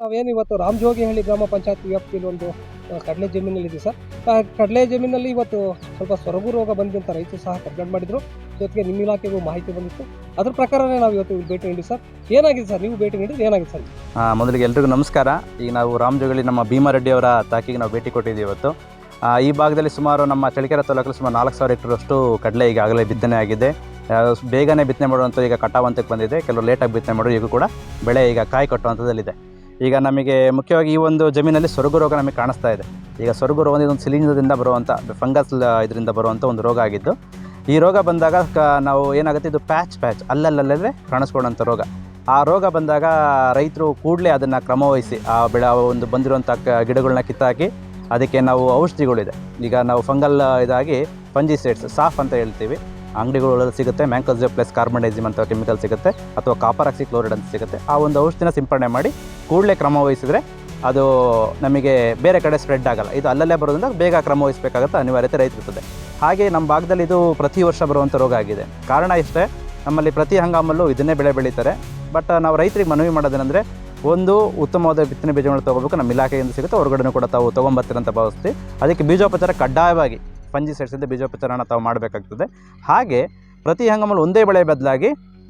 ನಾವೇನು ಇವತ್ತು ರಾಮಜೋಗಿಹಳ್ಳಿ ಗ್ರಾಮ ಪಂಚಾಯತ್ ವ್ಯಾಪ್ತಿಯಲ್ಲಿ ಒಂದು ಕಡಲೆ ಜಮೀನಲ್ಲಿದೆ ಸರ್. ಕಡಲೆ ಜಮೀನಲ್ಲಿ ಇವತ್ತು ಸ್ವಲ್ಪ ಸೊರಗು ರೋಗ ಬಂದಂಥ ರೈತರು ಸಹ ಕಂಪ್ಲೇಂಟ್ ಮಾಡಿದ್ರು. ಜೊತೆಗೆ ನಿಮ್ಮ ಇಲಾಖೆಗೂ ಮಾಹಿತಿ ಬಂದಿತ್ತು. ಅದ್ರ ಪ್ರಕಾರನೇ ನಾವು ಇವತ್ತು ಭೇಟಿ ನೀಡಿ ಸರ್. ಏನಾಗಿದೆ ಸರ್, ನೀವು ಭೇಟಿ ನೀಡಿದ್ರೆ ಏನಾಗಿದೆ ಸರ್? ಮೊದಲಿಗೆ ಎಲ್ರಿಗೂ ನಮಸ್ಕಾರ. ಈಗ ನಾವು ರಾಮಜೋಗಿಹಳ್ಳಿ ನಮ್ಮ ಭೀಮಾರೆಡ್ಡಿ ಅವರ ತಾಕಿಗೆ ನಾವು ಭೇಟಿ ಕೊಟ್ಟಿದ್ದೀವಿ ಇವತ್ತು. ಈ ಭಾಗದಲ್ಲಿ ಸುಮಾರು ನಮ್ಮ ಚಳ್ಳಕೆರೆ ತಾಲೂಕಲ್ಲಿ ಸುಮಾರು 4000 ಹೆಕ್ಟರಷ್ಟು ಕಡಲೆ ಈಗಾಗಲೇ ಬಿತ್ತನೆ ಆಗಿದೆ. ಬೇಗನೆ ಬಿತ್ತನೆ ಮಾಡುವಂಥ ಈಗ ಕಟಾವಂತಕ್ಕೆ ಬಂದಿದೆ. ಕೆಲವರು ಲೇಟಾಗಿ ಬಿತ್ತನೆ ಮಾಡೋರು ಈಗ ಕೂಡ ಬೆಳೆ ಈಗ ಕಾಯಿ ಕಟ್ಟುವಂಥದ್ದಲ್ಲಿದೆ. ಈಗ ನಮಗೆ ಮುಖ್ಯವಾಗಿ ಈ ಒಂದು ಜಮೀನಲ್ಲಿ ಸೊರಗು ರೋಗ ನಮಗೆ ಕಾಣಿಸ್ತಾ ಇದೆ. ಈಗ ಸೊರಗು ರೋಗ ಇದೊಂದು ಶಿಲೀಂಧ್ರದಿಂದ ಬರುವಂಥ ಫಂಗಸ್ ಇದರಿಂದ ಬರುವಂಥ ಒಂದು ರೋಗ ಆಗಿದ್ದು, ಈ ರೋಗ ಬಂದಾಗ ನಾವು ಏನಾಗುತ್ತೆ, ಇದು ಪ್ಯಾಚ್ ಅಲ್ಲಲ್ಲೇ ಕಾಣಿಸ್ಕೊಳ್ಳೋಂಥ ರೋಗ. ಆ ರೋಗ ಬಂದಾಗ ರೈತರು ಕೂಡಲೇ ಅದನ್ನು ಕ್ರಮವಹಿಸಿ ಆ ಒಂದು ಬಂದಿರುವಂಥ ಗಿಡಗಳನ್ನ ಕಿತ್ತಾಕಿ ಅದಕ್ಕೆ ನಾವು ಔಷಧಿಗಳಿದೆ. ಈಗ ನಾವು ಫಂಗಲ್ ಇದಾಗಿ ಫಂಜಿಸೈಡ್ಸ್ ಸಾಫ್ ಅಂತ ಹೇಳ್ತೀವಿ, ಅಂಗಡಿಗಳಲ್ಲಿ ಸಿಗುತ್ತೆ. ಮ್ಯಾಂಕೋಜೆಬ್ ಪ್ಲಸ್ ಕಾರ್ಬನ್ಡೈಸಿಮ್ ಅಂತ ಕೆಮಿಕಲ್ ಸಿಗುತ್ತೆ, ಅಥವಾ ಕಾಪರ್ ಆಕ್ಸಿಕ್ಲೋರೈಡ್ ಅಂತ ಸಿಗುತ್ತೆ. ಆ ಒಂದು ಔಷಧಿನ ಸಿಂಪಡಣೆ ಮಾಡಿ ಕೂಡಲೇ ಕ್ರಮ ವಹಿಸಿದರೆ ಅದು ನಮಗೆ ಬೇರೆ ಕಡೆ ಸ್ಪ್ರೆಡ್ ಆಗಲ್ಲ. ಇದು ಅಲ್ಲಲ್ಲೇ ಬರೋದ್ರಿಂದ ಬೇಗ ಕ್ರಮ ವಹಿಸಬೇಕಾಗುತ್ತೆ ಅನಿವಾರ್ಯತೆ ರೈತರಿರ್ತದೆ. ಹಾಗೆ ನಮ್ಮ ಭಾಗದಲ್ಲಿ ಇದು ಪ್ರತಿ ವರ್ಷ ಬರುವಂಥ ರೋಗ ಆಗಿದೆ. ಕಾರಣ ಇಷ್ಟೇ, ನಮ್ಮಲ್ಲಿ ಪ್ರತಿ ಹಂಗಾಮಲ್ಲೂ ಇದನ್ನೇ ಬೆಳೆ ಬೆಳೀತಾರೆ. ಬಟ್ ನಾವು ರೈತರಿಗೆ ಮನವಿ ಮಾಡೋದೇನೆಂದರೆ, ಒಂದು ಉತ್ತಮವಾದ ಬಿತ್ತನೆ ಬೀಜಗಳನ್ನು ತೊಗೋಬೇಕು. ನಮ್ಮ ಇಲಾಖೆಯಿಂದ ಸಿಗುತ್ತೆ, ಹೊರಗಡೆ ಕೂಡ ತಾವು ತೊಗೊಂಬರ್ತೀರಂತ ಭಾವಿಸ್ತೀವಿ. ಅದಕ್ಕೆ ಬೀಜೋಪಚಾರ ಕಡ್ಡಾಯವಾಗಿ ಫಂಜಿಸೈಡ್ಸಿಂದ ಬೀಜೋಪಚಾರನ ತಾವು ಮಾಡಬೇಕಾಗ್ತದೆ. ಹಾಗೆ ಪ್ರತಿ ಹಂಗಾಮಲ್ಲಿ ಒಂದೇ ಬೆಳೆ ಬದಲಾಗಿ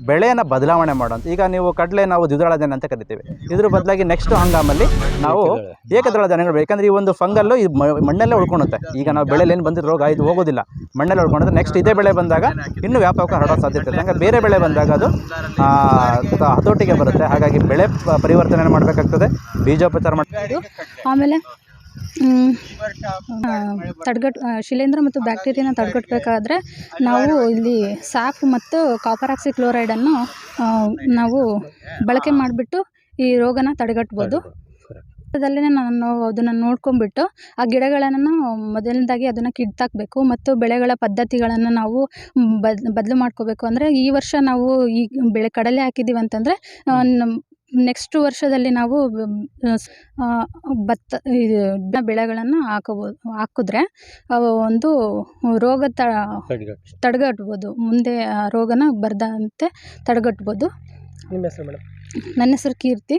ಬೆಳೆಯನ್ನು ಬದಲಾವಣೆ ಮಾಡೋಂಥ, ಈಗ ನೀವು ಕಡಲೆ ನಾವು ದ್ವಿದಳ ಧಾನ್ಯ ಅಂತ ಕರಿತೀವಿ, ಇದ್ರ ಬದಲಾಗಿ ನೆಕ್ಸ್ಟ್ ಹಂಗಾಮಲ್ಲಿ ನಾವು ಏಕದಳ ಧಾನ್ಯಗಳು. ಯಾಕಂದರೆ ಈ ಒಂದು ಫಂಗಲ್ಲು ಈ ಮಣ್ಣಲ್ಲೇ ಉಳ್ಕೊಳುತ್ತೆ. ಈಗ ನಾವು ಬೆಳೆಯಲ್ಲಿ ಏನು ಬಂದಿರೋ ರೋಗ ಇದು ಹೋಗೋದಿಲ್ಲ, ಮಣ್ಣಲ್ಲಿ ಉಳ್ಕೊಂಡ್ರೆ ನೆಕ್ಸ್ಟ್ ಇದೇ ಬೆಳೆ ಬಂದಾಗ ಇನ್ನೂ ವ್ಯಾಪಕ ಹರಡೋ ಸಾಧ್ಯತೆ ಇದೆ. ಹಂಗೆ ಬೇರೆ ಬೆಳೆ ಬಂದಾಗ ಅದು ಹತೋಟಿಗೆ ಬರುತ್ತೆ. ಹಾಗಾಗಿ ಬೆಳೆ ಪರಿವರ್ತನೆ ಮಾಡಬೇಕಾಗ್ತದೆ, ಬೀಜೋಪಚಾರ ಮಾಡಬೇಕು. ಆಮೇಲೆ ಶಿಲೀಂಧ್ರ ಮತ್ತು ಬ್ಯಾಕ್ಟೀರಿಯಾನ ತಡೆಗಟ್ಟಬೇಕಾದ್ರೆ ನಾವು ಇಲ್ಲಿ ಸಾಫ್ ಮತ್ತು ಕಾಪರ್ ಆಕ್ಸಿಕ್ಲೋರೈಡನ್ನು ನಾವು ಬಳಕೆ ಮಾಡಿಬಿಟ್ಟು ಈ ರೋಗನ ತಡೆಗಟ್ಬೋದು. ನಾವು ಅದನ್ನು ನೋಡ್ಕೊಂಡ್ಬಿಟ್ಟು ಆ ಗಿಡಗಳನ್ನು ಮೊದಲನೇದಾಗಿ ಅದನ್ನು ಕಿತ್ತಾಕಬೇಕು ಮತ್ತು ಬೆಳೆಗಳ ಪದ್ಧತಿಗಳನ್ನು ನಾವು ಬದಲು ಮಾಡ್ಕೋಬೇಕು. ಅಂದರೆ ಈ ವರ್ಷ ನಾವು ಈ ಕಡಲೆ ಹಾಕಿದ್ದೀವಿ ಅಂತಂದರೆ ನೆಕ್ಸ್ಟ್ ವರ್ಷದಲ್ಲಿ ನಾವು ಬೆಳೆಗಳನ್ನು ಹಾಕಿದ್ರೆ ಒಂದು ರೋಗ ತಡೆಗಟ್ಬೋದು. ಮುಂದೆ ರೋಗನ ಬರದಂತೆ ತಡೆಗಟ್ಬೋದು. ನಿಮ್ಮ ಹೆಸರು ಮೇಡಮ್? ನನ್ನ ಹೆಸರು ಕೀರ್ತಿ.